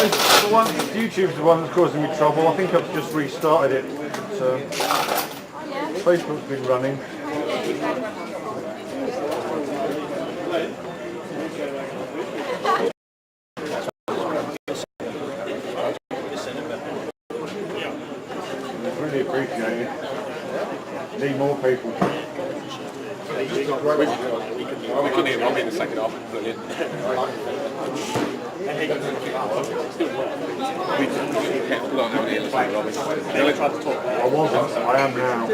YouTube's the one that's causing me trouble. I think I've just restarted it. So Facebook's been running. Really appreciate it. Need more people. We can hear Robbie in the second half. Brilliant. I wasn't, I am now.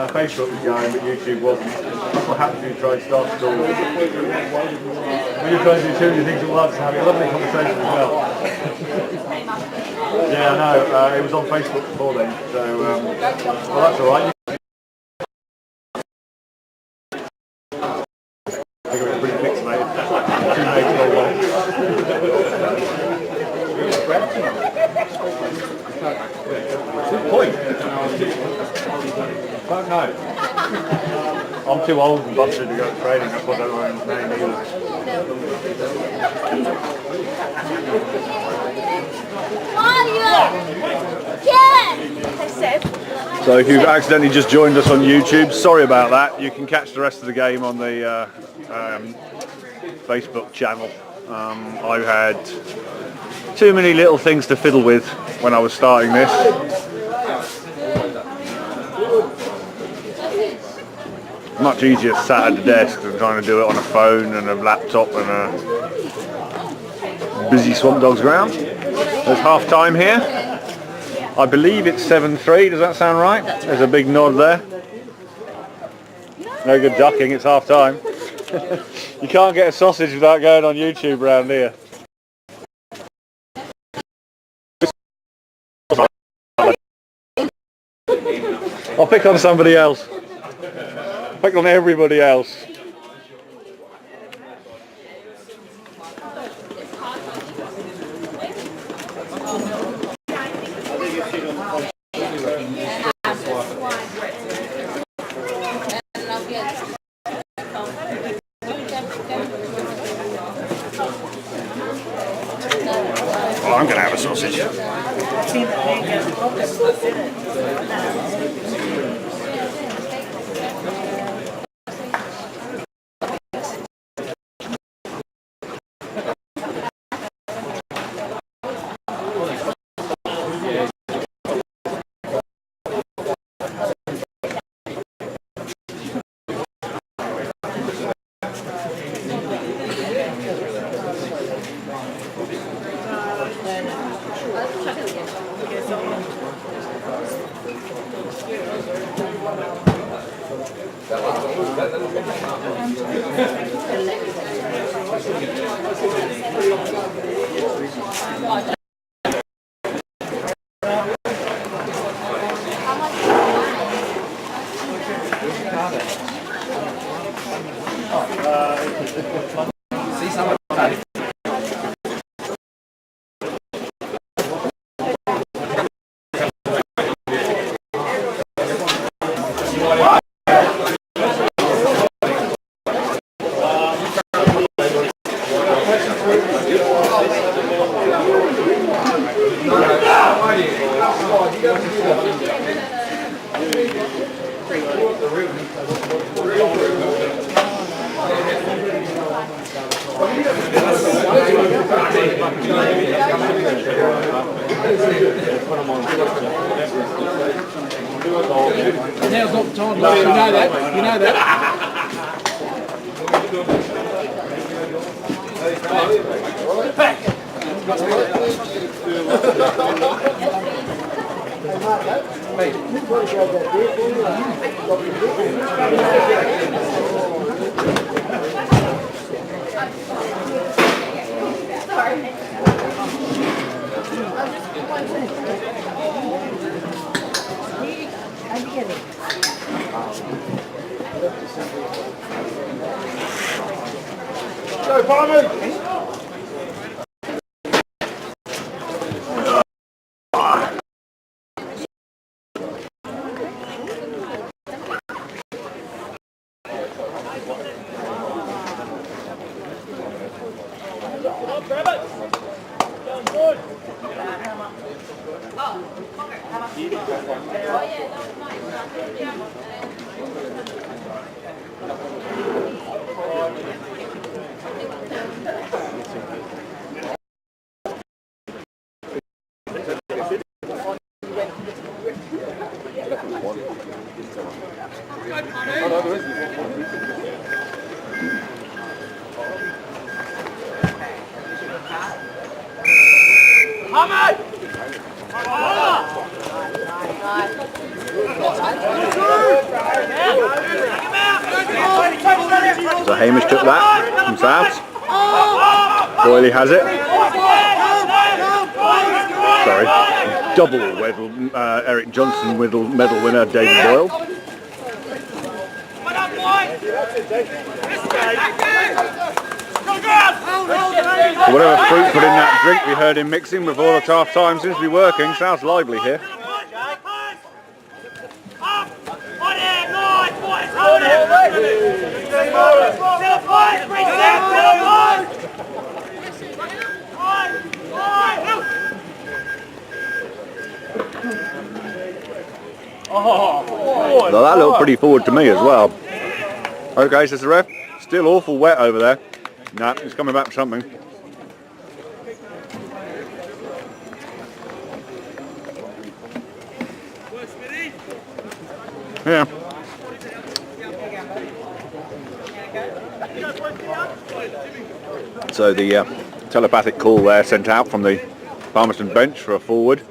Facebook was going, but YouTube wasn't. What happened to you try to start the call? When you're trying to do too many things at once, having a lovely conversation as well. Yeah, I know. It was on Facebook before then, so well, that's all right. I think it was pretty mixed, mate. Two mates all one. Good point. Don't know. I'm too old and busted to go to training. That's why I don't know his name either. So if you've accidentally just joined us on YouTube, sorry about that. You can catch the rest of the game on the Facebook channel. I had too many little things to fiddle with when I was starting this. Much easier sat at the desk than trying to do it on a phone and a laptop and a busy Swamp Dogs ground. There's half time here. I believe it's 7-3, does that sound right? There's a big nod there. No good ducking, it's half time. You can't get a sausage without going on YouTube round here. I'll pick on somebody else. Pick on everybody else. Well, I'm going to have a sausage. Now's not the time. You know that. You know that. Go, Palmerston! So Hamish took that from South. Boyley has it. Sorry. Double medal, Eric Johnson medal winner David Boyle. So whatever fruit put in that drink we heard him mixing before the half time seems to be working. Sounds lively here. So that looked pretty forward to me as well. Okay, says the ref. Still awful wet over there. Nah, it's coming back for something. Yeah. So the telepathic call there sent out from the Palmerston bench for a forward.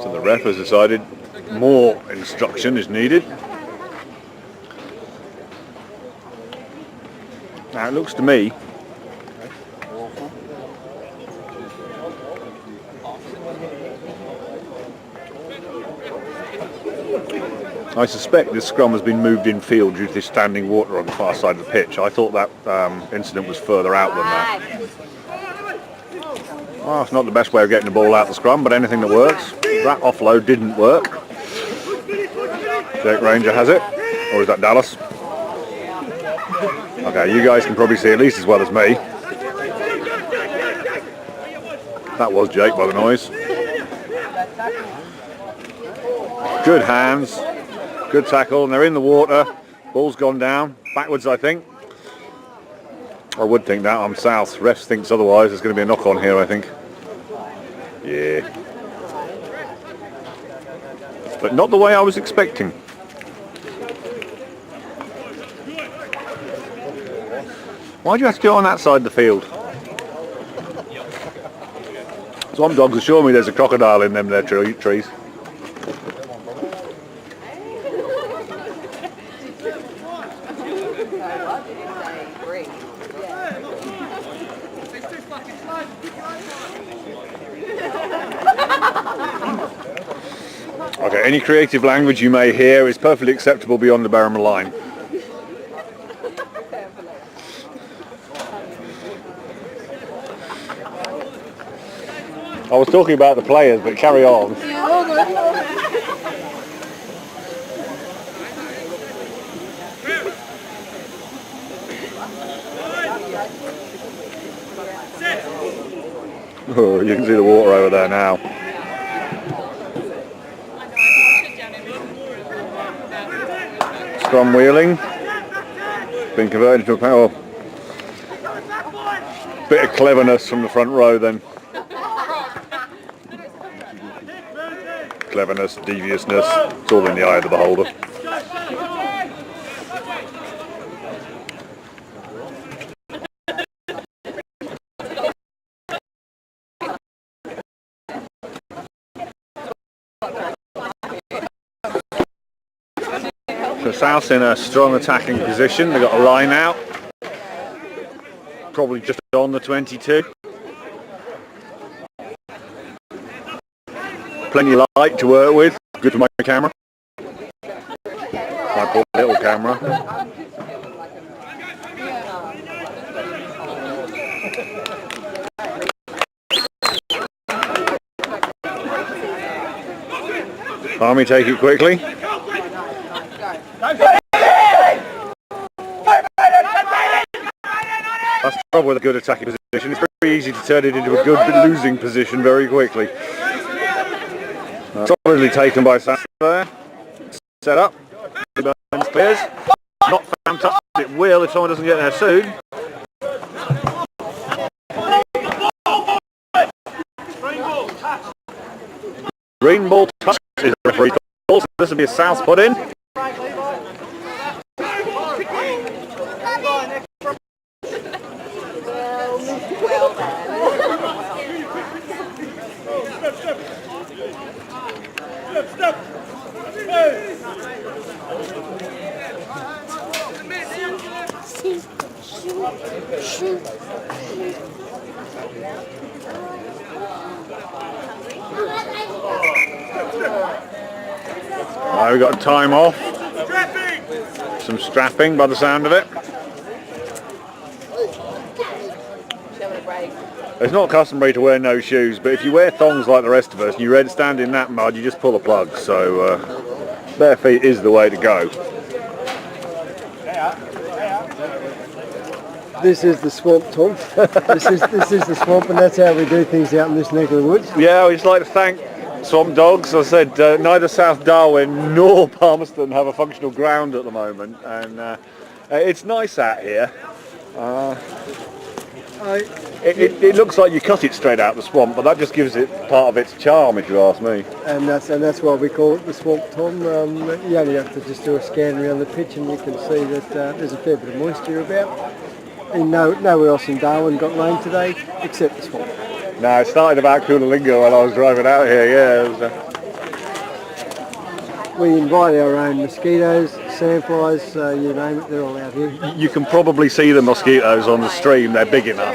So the ref has decided more instruction is needed. Now it looks to me I suspect this scrum has been moved in field due to this standing water on the far side of the pitch. I thought that incident was further out than that. Well, it's not the best way of getting the ball out the scrum, but anything that works. That offload didn't work. Jake Ranger has it, or is that Dallas? Okay, you guys can probably see at least as well as me. That was Jake by the noise. Good hands, good tackle, and they're in the water. Ball's gone down, backwards I think. I would think that, I'm South. Refs thinks otherwise. There's going to be a knock on here I think. Yeah. But not the way I was expecting. Why do you have to do it on that side of the field? Swamp dogs assure me there's a crocodile in them there trees. Okay, any creative language you may hear is perfectly acceptable beyond the Barham line. I was talking about the players, but carry on. Oh, you can see the water over there now. Scrum wheeling. Been converted into a power. Bit of cleverness from the front row then. cleverness, deviousness, it's all in the eye of the beholder. So South's in a strong attacking position. They've got a line out, probably just on the 22. Plenty of light to work with. Good for my camera. My poor little camera. Army take it quickly. That's the trouble with a good attacking position. It's very easy to turn it into a good losing position very quickly. Solidly taken by South there. Set up. Clears. Not fantastic. It will if someone doesn't get there soon. Green ball touch is a referee call. So this will be a South put in. We've got time off. Some strapping by the sound of it. It's not customary to wear no shoes, but if you wear thongs like the rest of us and you stand in that mud, you just pull a plug. So bare feet is the way to go. This is the swamp, Tom. this is the swamp, and that's how we do things out in this neck of the woods. Yeah, we'd just like to thank Swamp Dogs. As I said, neither South Darwin nor Palmerston have a functional ground at the moment, and it's nice out here. It looks like you cut it straight out of the swamp, but that just gives it part of its charm, if you ask me. And that's why we call it the swamp, Tom. You only have to just do a scan around the pitch, and you can see that there's a fair bit of moisture about. And nowhere else in Darwin got rain today, except the swamp. No, it started about Coonalinga when I was driving out here, yeah. We invite our own mosquitoes, sandflies, you name it, they're all out here. You can probably see the mosquitoes on the stream, they're big enough.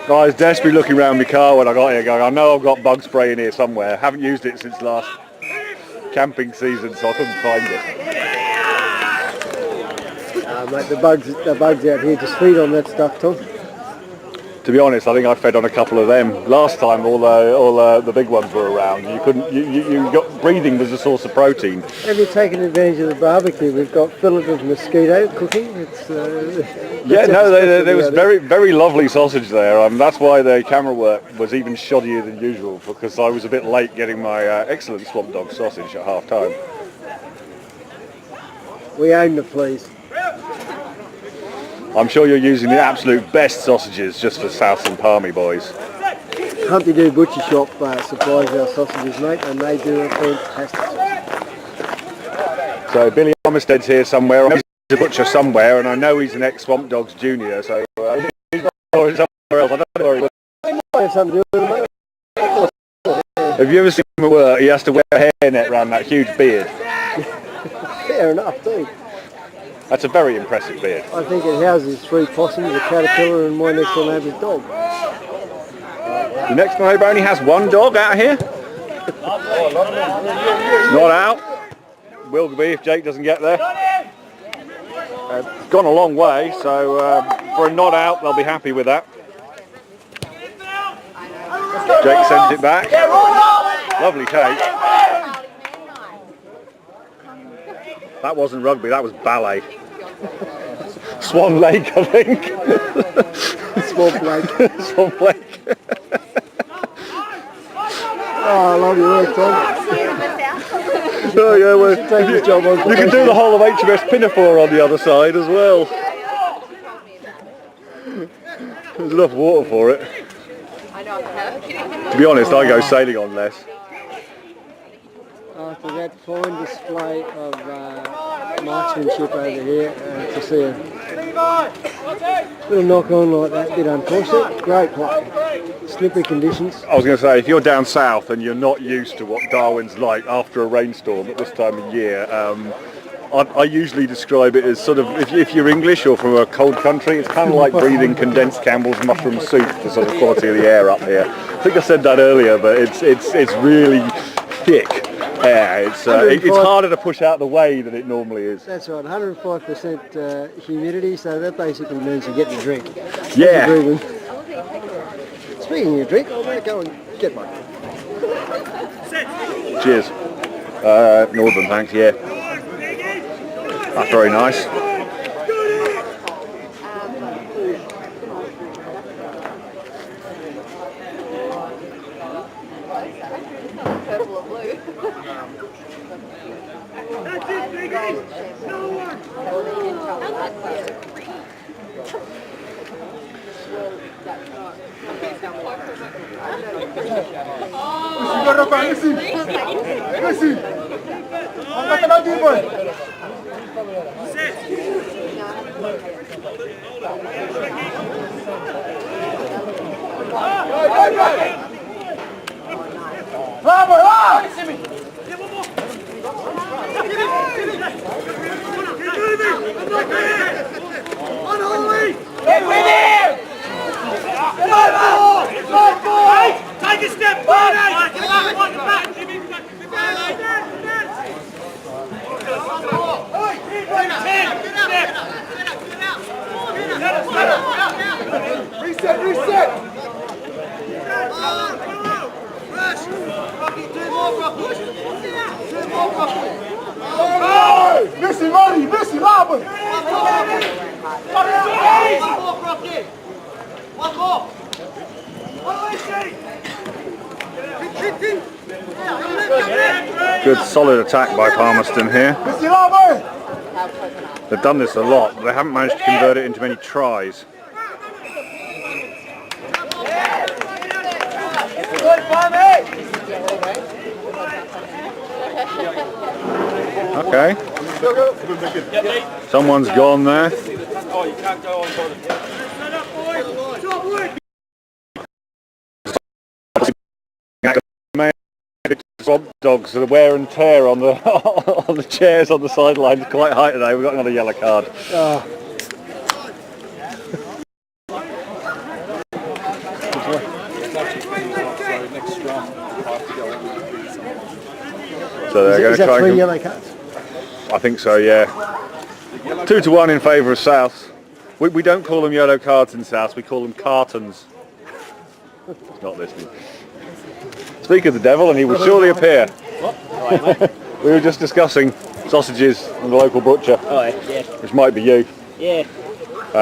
I was desperately looking around my car when I got here going, I know I've got bug spray in here somewhere. Haven't used it since last camping season, so I couldn't find it. Mate, the bugs out here just feed on that stuff, Tom. To be honest, I think I fed on a couple of them. Last time all the big ones were around. You couldn't. You got breathing was a source of protein. Have you taken advantage of the barbecue? We've got fillets of mosquito cooking. There was very lovely sausage there. That's why the camera work was even shoddier than usual, because I was a bit late getting my excellent Swamp Dog sausage at half time. We own the place. I'm sure you're using the absolute best sausages just for South and Palmy boys. Humpty Doo Butcher Shop supplies our sausages, mate, and they do a fantastic sausage. So Billy Armistead's here somewhere. He's a butcher somewhere, and I know he's an ex-Swamp Dogs junior, so he's not somewhere else. I don't know where he Might have something to do with it, mate. Have you ever seen him at work? He has to wear a hairnet around that huge beard. Fair enough, too. That's a very impressive beard. I think it houses 3 possums, a caterpillar, and my next door neighbour's dog. The next neighbour only has 1 dog out here. Not out. Will be if Jake doesn't get there. It's gone a long way, so for a not out, they'll be happy with that. Jake sends it back. Lovely take. That wasn't rugby, that was ballet. Swan Lake, I think. Swamp Lake. Swamp Lake. Oh, I love your work, Tom. Oh, yeah, well, Take his job on. you can do the whole of HMS Pinafore on the other side as well. There's enough water for it. To be honest, I go sailing on less. After that fine display of marksmanship over here, to see a little knock on like that, bit unfortunate. Great play. Slippery conditions. I was going to say, if you're down south and you're not used to what Darwin's like after a rainstorm at this time of year, I usually describe it as sort of, if you're English or from a cold country, it's kind of like breathing condensed Campbell's mushroom soup, the sort of quality of the air up here. I think I said that earlier, but it's really thick air. It's harder to push out the way than it normally is. That's right, 105% humidity, so that basically means you're getting a drink. Yeah. Speaking of drink, I'll go and get one. Cheers. Northern, thanks, yeah. That's very nice. Purple or blue. Take a step forward! Get back! Reset! Rush! Rocky, do more, Rocky! Do more, Rocky! Missy, Ronnie! Missy, Robin! One more, Rocky! One more! Good solid attack by Palmerston here. They've done this a lot, but they haven't managed to convert it into many tries. Okay. Someone's gone there. Oh, you can't go on board. Swamp dogs, so the wear and tear on the on the chairs on the sidelines is quite high today. We've got another yellow card. So they're going to try three and... yellow cards? I think so, yeah. 2-1 in favour of South. We don't call them yellow cards in South, we call them cartons. He's not listening. Speak of the devil and he will surely appear. We were just discussing sausages and the local butcher. Oh, yeah. Which might be you. Yeah.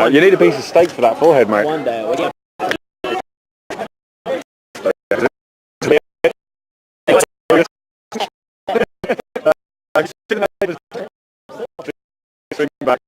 You need a piece of steak for that forehead, mate. One day. We get back.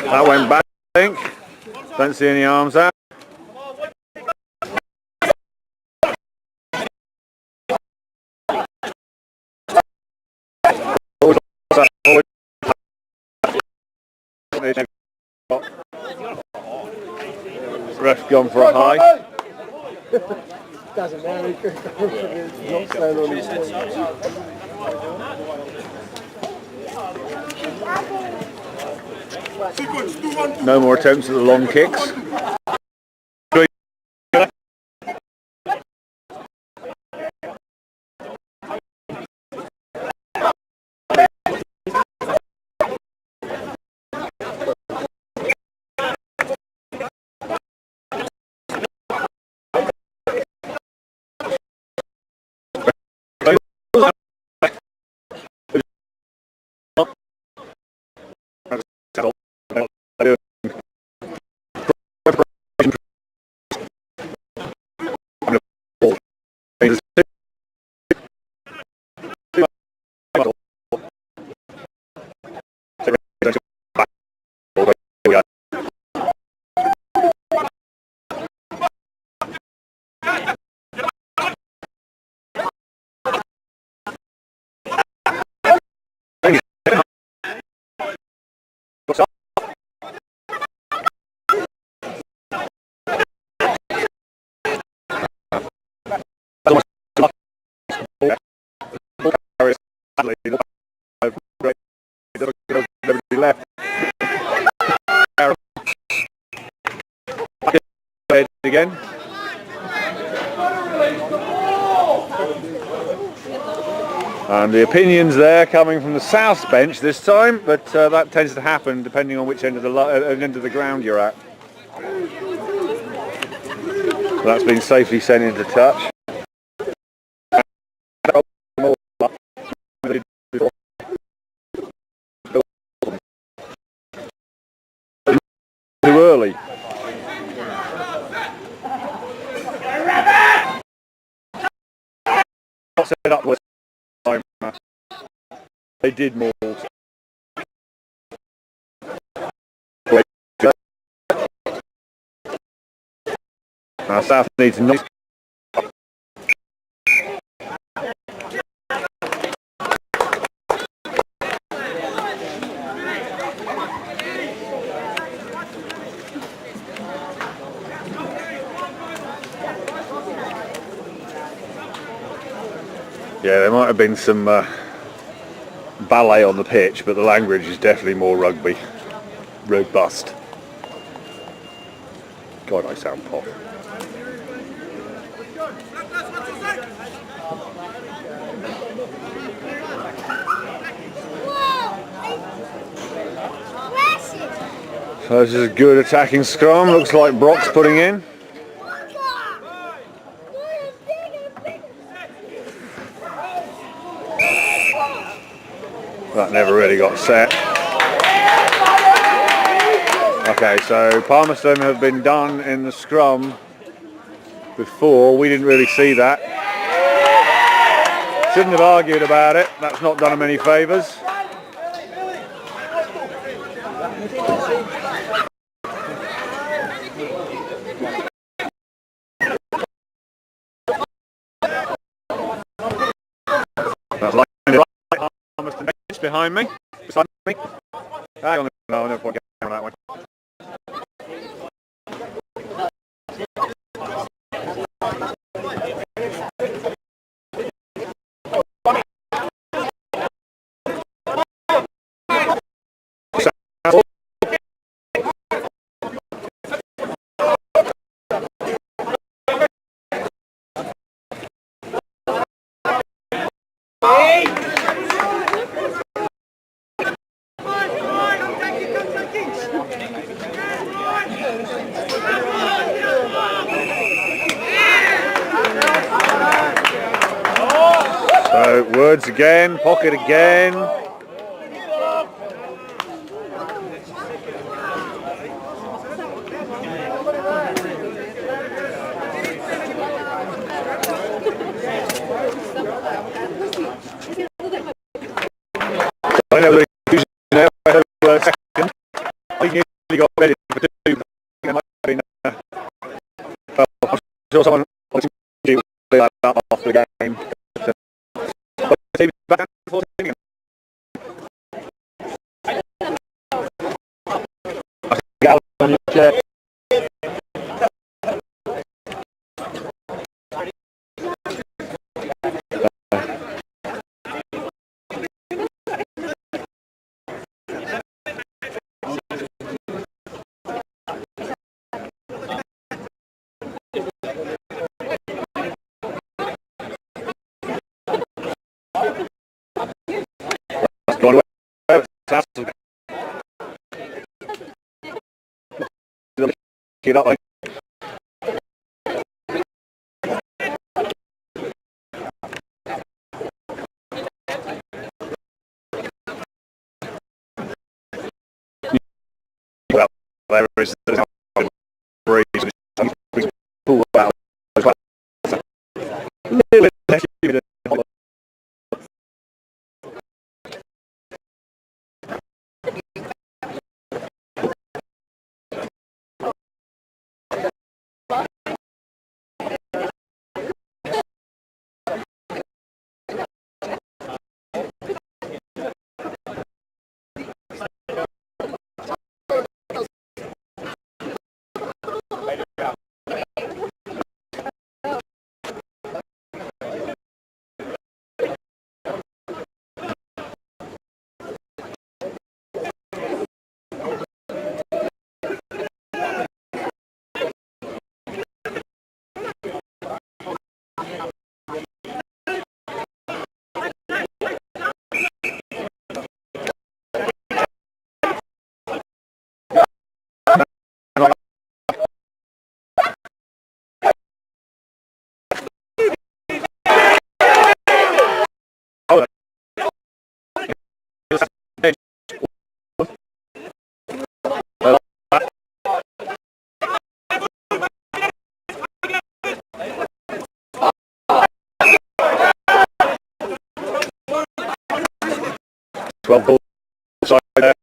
That went back, I think. Don't see any arms out. Ref gone for a high. Doesn't matter, he's not staying on his feet. No more attempts at the long kicks. Everybody left. Again. And the opinions there coming from the south bench this time, but that tends to happen depending on which end of the ground you're at. So that's been safely sent into touch. Too early. Set up with time. They did more. South needs not. Yeah, there might have been some ballet on the pitch, but the language is definitely more rugby. Robust. God, I sound pop. So this is a good attacking scrum. Looks like Brock's putting in. That never really got set. Okay, so Palmerston have been done in the scrum before. We didn't really see that. Shouldn't have argued about it. That's not done them any favours. That's like Palmerston bench behind me, beside me. Hang on, no point getting on that one. So words again, pocket again. I know the confusion now. I have a second. I think he got ready for two. I might have been, well, I'm sure someone wants to do that after the game. Back and forth again. I on your chair. Gone away. Get up. Well, there is the breeze and pull out as well. A little bit. 12 balls side there.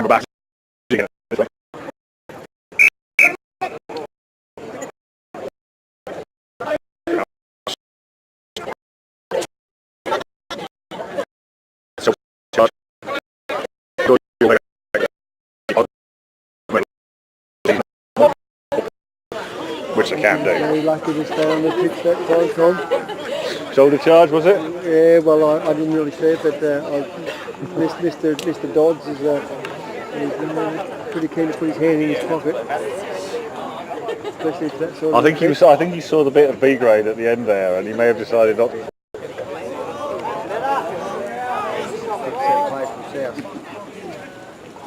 Back. Which I can do. Very lucky to stay on the pitch that time, Tom. Shoulder charge, was it? Yeah, well, I didn't really see it, but Mr. Dodds is he's pretty keen to put his hand in his pocket. Especially if that sort of I think he saw the bit of B grade at the end there, and he may have decided not to.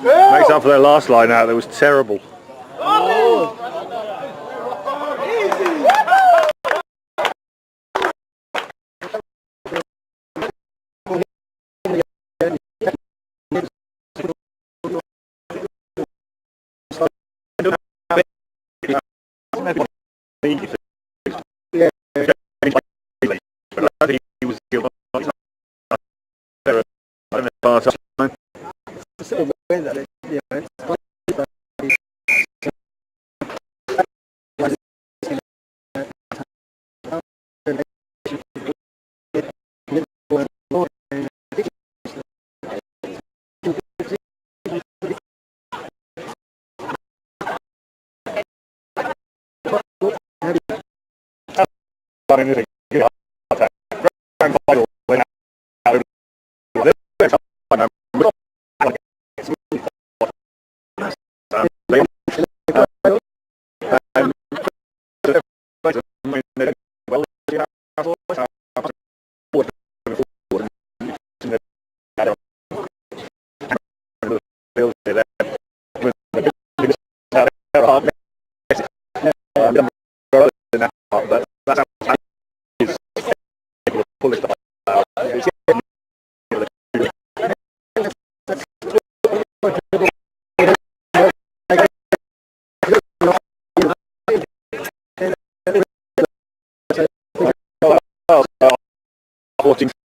Makes up for their last line out. That was terrible. Yeah. But I think he was part-time. Sort of aware that you know,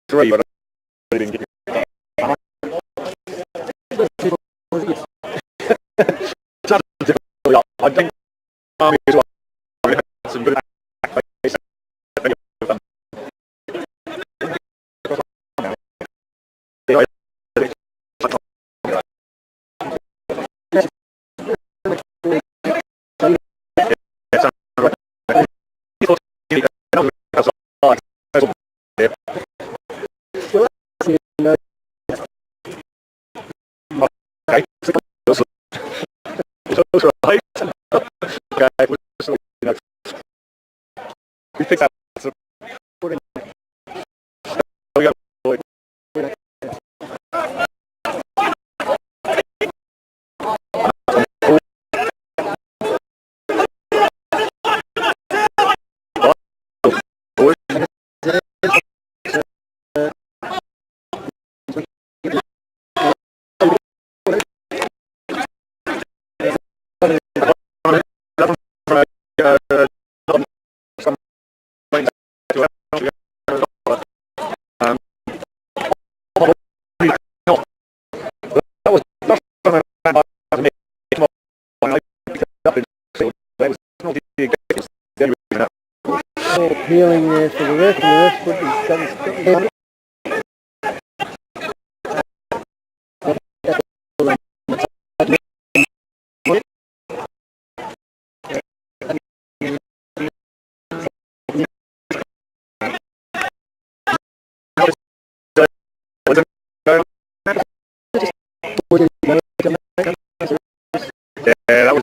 Three, but I didn't get I think as well. Some good we think that's appealing there for the ref, and the ref's got his Yeah, that was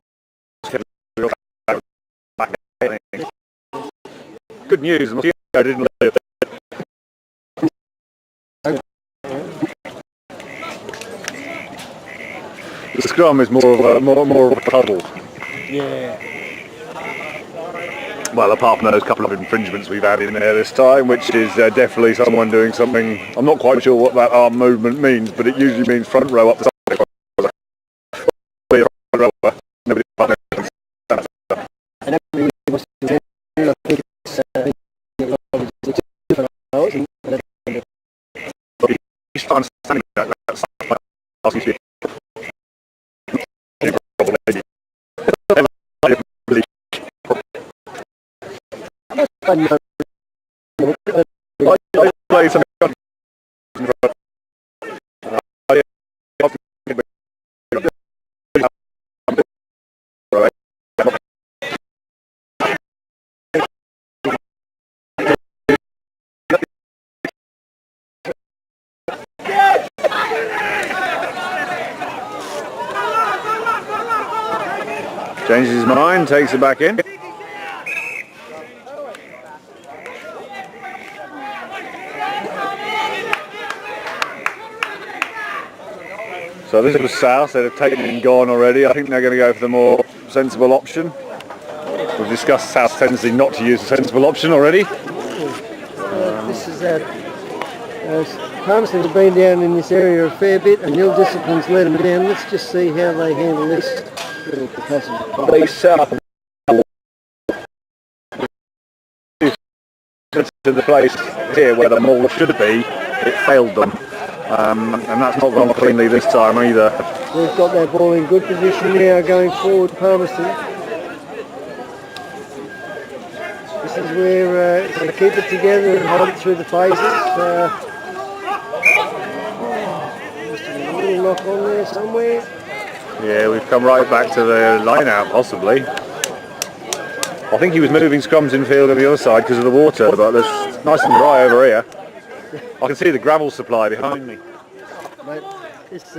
good news. I didn't live. The scrum is more of a puddle. yeah. Well, apart from those couple of infringements we've had in there this time, which is definitely someone doing something. I'm not quite sure what that arm movement means, but it usually means front row up the side. Nobody changes his mind, takes it back in. So this was South, they'd have taken it and gone already. I think they're going to go for the more sensible option. We've discussed South's tendency not to use the sensible option already. This is Palmerston have been down in this area a fair bit, and Hill Discipline's let them down. Let's just see how they handle this little passenger. They set up to the place here where the mall should be. It failed them, and that's not gone cleanly this time either. They've got that ball in good position now going forward, Palmerston. This is where they keep it together and hold it through the phases. Just a little knock on there somewhere. Yeah, we've come right back to the line out possibly. I think he was moving scrums in field on the other side because of the water, but it's nice and dry over here. I can see the gravel supply behind me. Mate, it's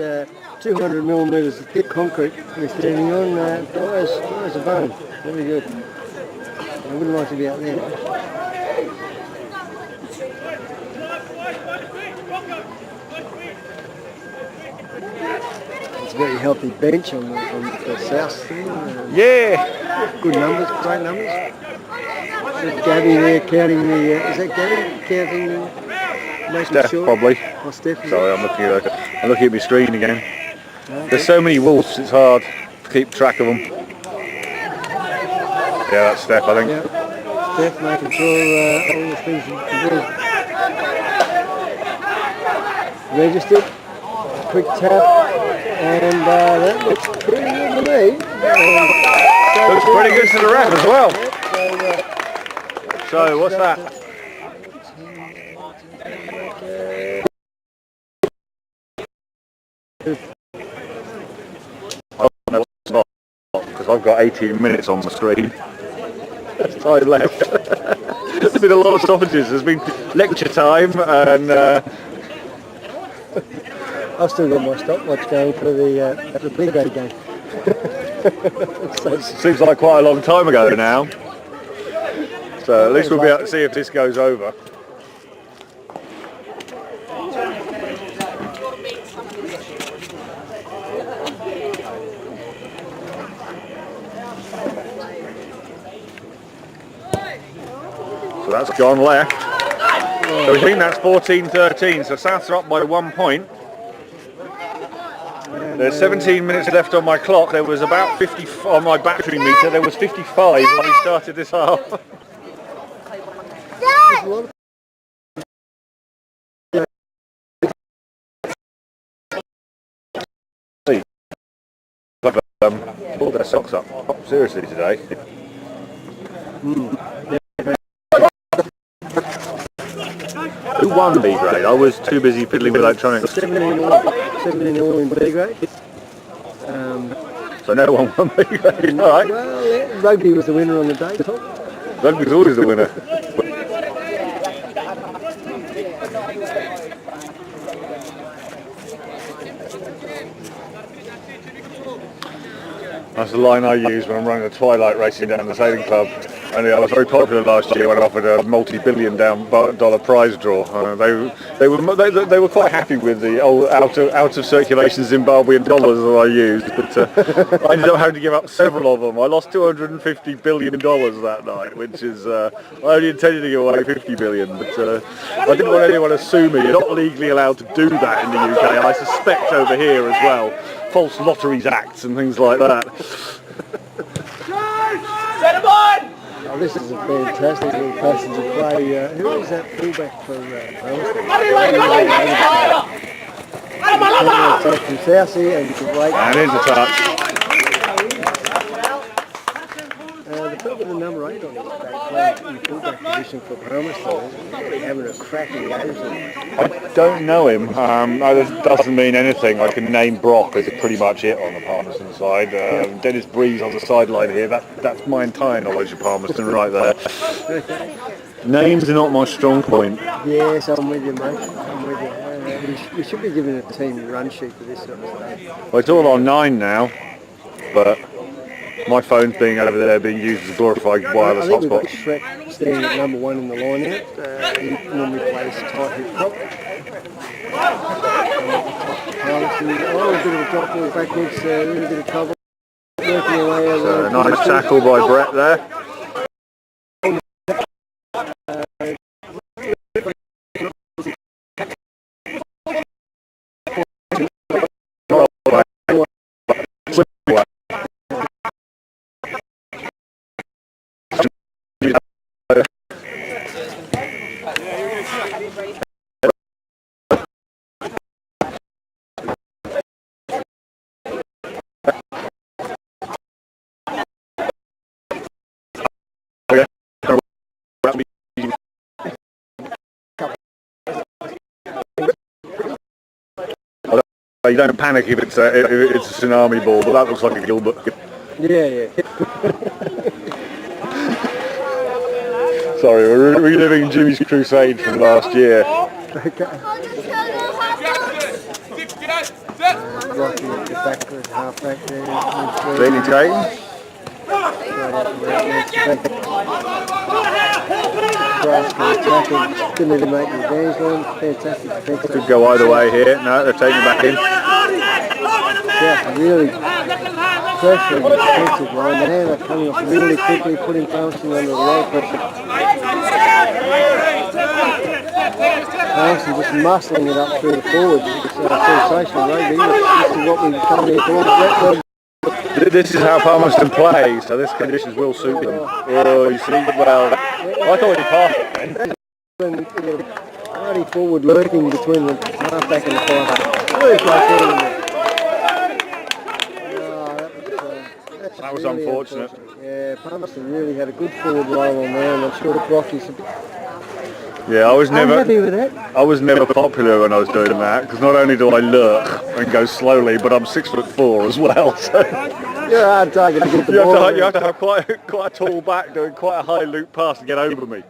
200 millimetres of thick concrete we're standing on. Dry as a bone. Very good. I wouldn't like to be out there. It's a very healthy bench on the south thing. Yeah. Good numbers, great numbers. There's Gabby there counting the. Is that Gabby counting the? Making Steph, sure? probably. Oh, Steph. Sorry, I'm looking at my screen again. There's so many wolves, it's hard to keep track of them. Yeah, that's Steph, I think. Yeah. Steph making sure all the things are registered. Quick tap, and that looks pretty good to me. Looks pretty good to the ref as well. So what's that? Because I've got 18 minutes on the screen. That's time left. There's been a lot of stoppages. There's been lecture time and I've still got my stopwatch going for the Blueberry game. seems like quite a long time ago now. So at least we'll be able to see if this goes over. So that's gone left. So we think that's 14-13. So Souths are up by 1 point. There's 17 minutes left on my clock. There was about 50 on my battery meter. There was 55 when we started this half. Pulled their socks up seriously today. Who won B grade? I was too busy fiddling with electronics. 17 all in B grade. So no one won B grade. All right. Well, yeah, rugby was the winner on the day, Tom. Rugby's always the winner. That's the line I use when I'm running the twilight racing down the sailing club. And I was very popular last year when I offered a multi-billion dollar prize draw. They were quite happy with the old out of circulation Zimbabwean dollars that I used, but I ended up having to give up several of them. I lost $250 billion that night, which is I only intended to give away 50 billion, but I didn't want anyone to sue me. You're not legally allowed to do that in the UK. I suspect over here as well, false lotteries acts and things like that. Set him on! Oh, this is a fantastic little passage of play. Who is that fullback for Palmerston? From Southie and great. And here's the touch. The fella with the number 8 on his back playing in fullback position for Palmerston is really having a cracking game. I don't know him. That doesn't mean anything. I can name Brock as pretty much it on the Palmerston side. Dennis Breeze on the sideline here. That's my entire knowledge of Palmerston right there. Names are not my strong point. Yes, I'm with you, mate. I'm with you. We should be giving a team run sheet for this sort of stuff. Well, it's all on 9 now, but my phone thing over there being used as a glorified wireless I think we've got hotspot. Shrek standing at number 1 in the line out. He normally plays tight hip prop. Oh, a bit of a drop ball backwards, a little bit of trouble. Working away over. Nice tackle by Brett there. You don't panic if it's a tsunami ball, but that looks like a Gilbert. Yeah. Sorry, we're reliving Jimmy's crusade from last year. Okay. Rocky at the back, half back there. Clearly taken. Didn't even make the advantage line. Fantastic. Could go either way here. No, they're taking it back in. Yeah, really pressure on the defensive line. But now they're coming off really quickly, putting Palmerston under a lot of pressure. Palmerston just muscling it up through the forwards. It's sensational rugby. This is what we've come here for. This is how Palmerston plays, so this conditions will suit them. Oh, you see, well, I thought he passed it. Hardy forward lurking between the half-back and the five-back. Really close in there. That was really unfortunate. Yeah, Palmerston really had a good forward role on there, and I'm sure the Crockies a bit. Yeah, I was happy with that. I was never popular when I was doing that, because not only do I lurk and go slowly, but I'm 6'4" as well. So you're a hard target to get the ball. You have to have quite a tall back doing quite a high loop pass to get over me.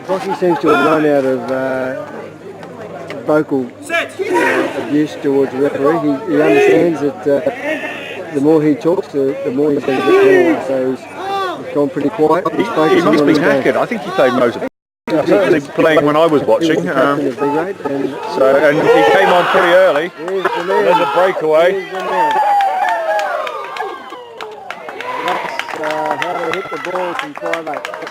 Crosby seems to have run out of vocal abuse towards the referee. He understands that the more he talks, the more he's going to get penalised. So he's gone pretty quiet. He must be knackered. I think he played most of it. Certainly playing when I was watching. And he came on pretty early. There's a breakaway. That's how they hit the ball from 5'8".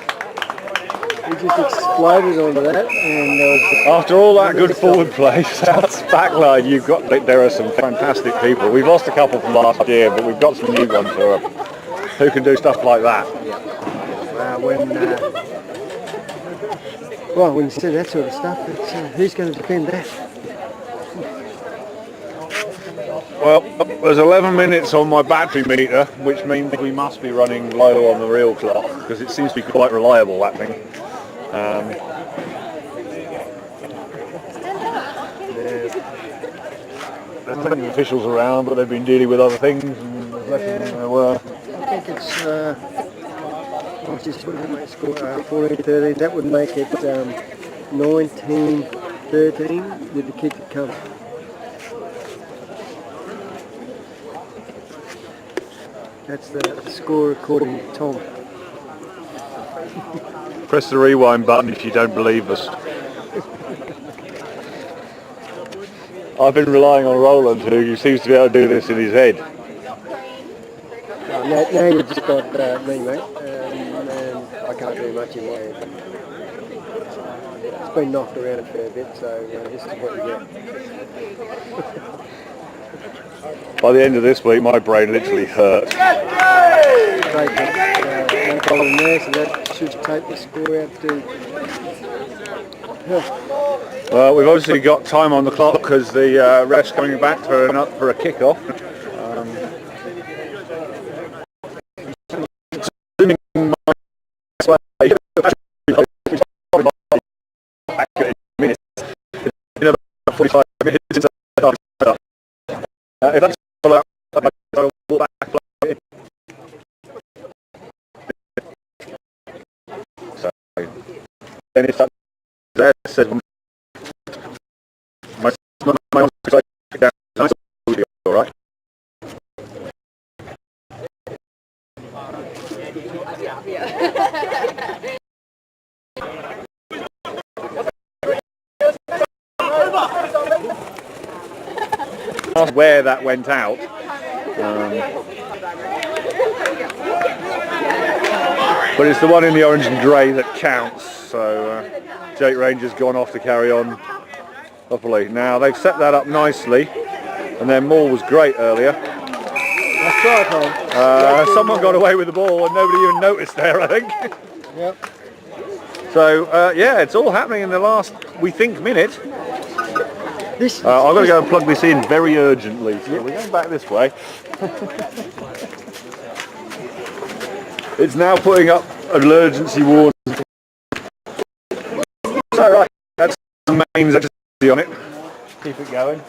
He just exploded onto that, and after all that good forward play, South's backline, there are some fantastic people. We've lost a couple from last year, but we've got some new ones who can do stuff like that. When you say that sort of stuff, it's, who's going to defend that? Well, there's 11 minutes on my battery meter, which means we must be running low on the real clock, because it seems to be quite reliable, that thing. There's plenty of officials around, but they've been dealing with other things, and there's less than there were. I think it's, what's this, what did it make score? 14-13, that would make it 19-13 with the kick that comes. That's the score according to Tom. Press the rewind button if you don't believe us. I've been relying on Roland, who seems to be able to do this in his head. Now you've just got me, mate, and I can't do much in my head. It's been knocked around a fair bit, so this is what you get. By the end of this week, my brain literally hurt. No problem there, so that should take the score out to... Well, we've obviously got time on the clock because the ref's coming back for a kick-off. In about 45 minutes since if that's I'll walk back. So then it's up there. Says my down. All right. Where that went out. But it's the one in the orange and grey that counts. So Jake Ranger's gone off to carry on properly. Now they've set that up nicely, and their maul was great earlier. That's right, Tom. Someone got away with the ball and nobody even noticed there, I think. Yep. So yeah, it's all happening in the last, we think, minute. I've got to go and plug this in very urgently. So we're going back this way. It's now putting up an emergency warning. So right, that's the main emergency on it. Keep it going.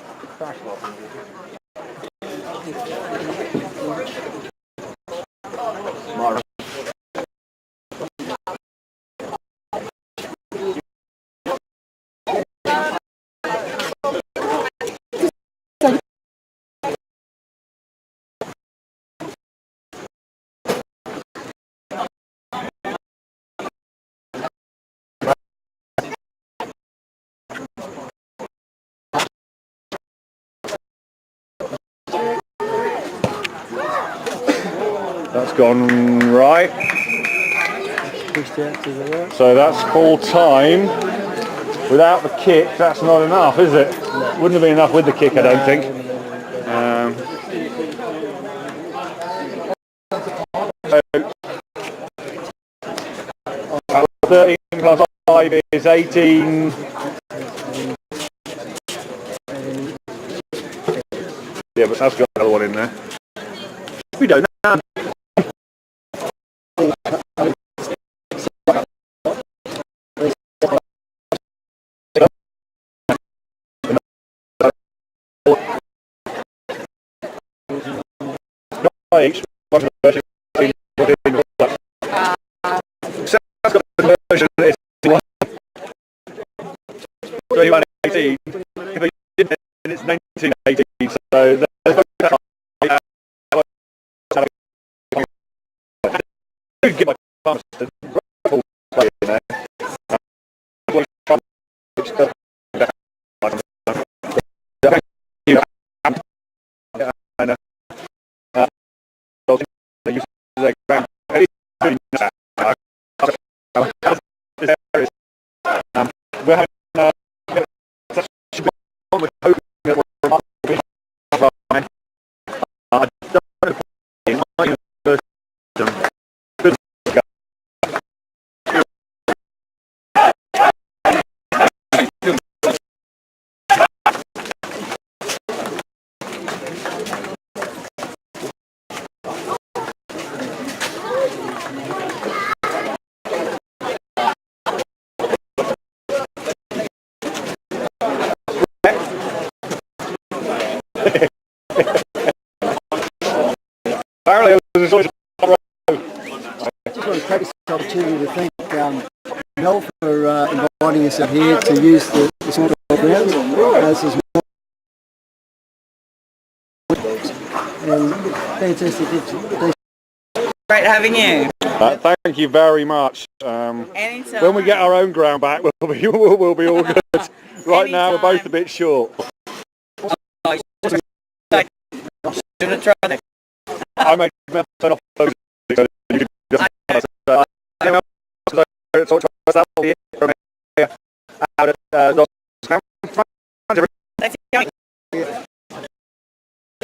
That's gone right. Pushed out to the right. So that's full time. Without the kick, that's not enough, is it? Wouldn't have been enough with the kick, I don't think. 13 plus 5 is 18. Yeah, but that's got another one in there. We don't know. Each one version that's got a version that is 2118. If they did it, then it's 1918. So there's get my Palmerston play in there. We're having we're hoping that we're I don't know in my university. Apparently, there's always I just want to take this opportunity to thank Mel for inviting us out here to use the sort of grounds. This is and fantastic. Great having you. thank you very much. Anytime. When we get our own ground back, we'll be all good. Right now, we're both a bit short. Should have tried it. I make Mel turn off those. So you can just Let's go.